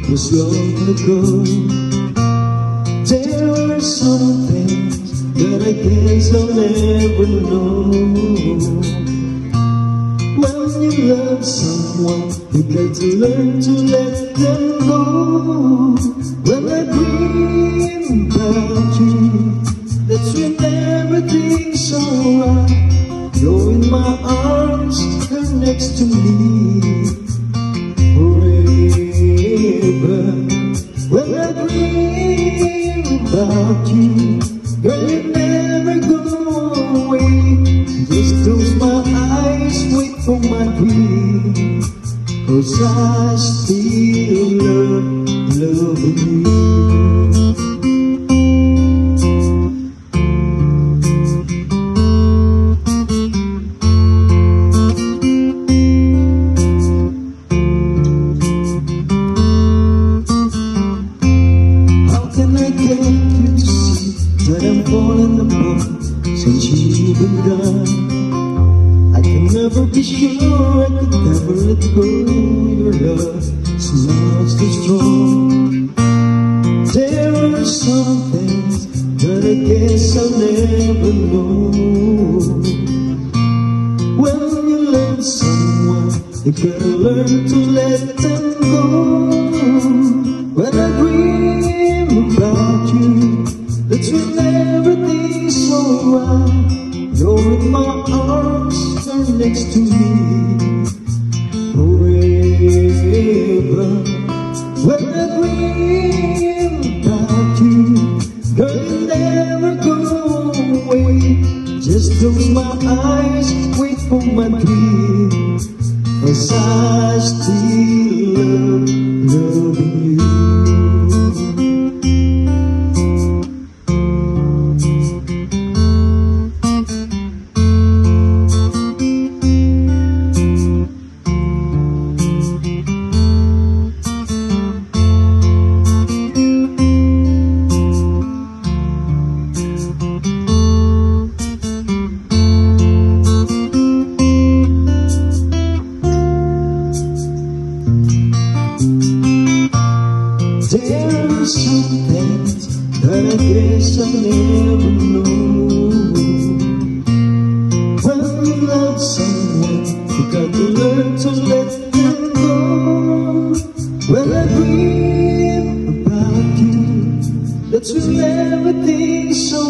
It was long ago. There were some things that I guess I'll never know. When you love someone, you got to learn to let them go. When I dream about you, that's when everything's alright. You're in my arms, you're next to me forever. When I dream about you, girl, you never go away. Just close my eyes, wait for my dream, 'cause I still loving you. That I'm falling apart since you've been gone. I can never be sure, I could never let go. Your love smells too strong. There are some things that I guess I'll never know. When you love someone, you gotta learn to let them go. When I dream about you, that's when everything's alright. You're in my arms, you're next to me forever. When I dream about you, girl, you never go away. Just close my eyes, wait for my dream, 'cause I still loving you. There are some things that I guess I'll never know. When you love someone, you got to learn to let them go. When I dream about you, that's when everything's so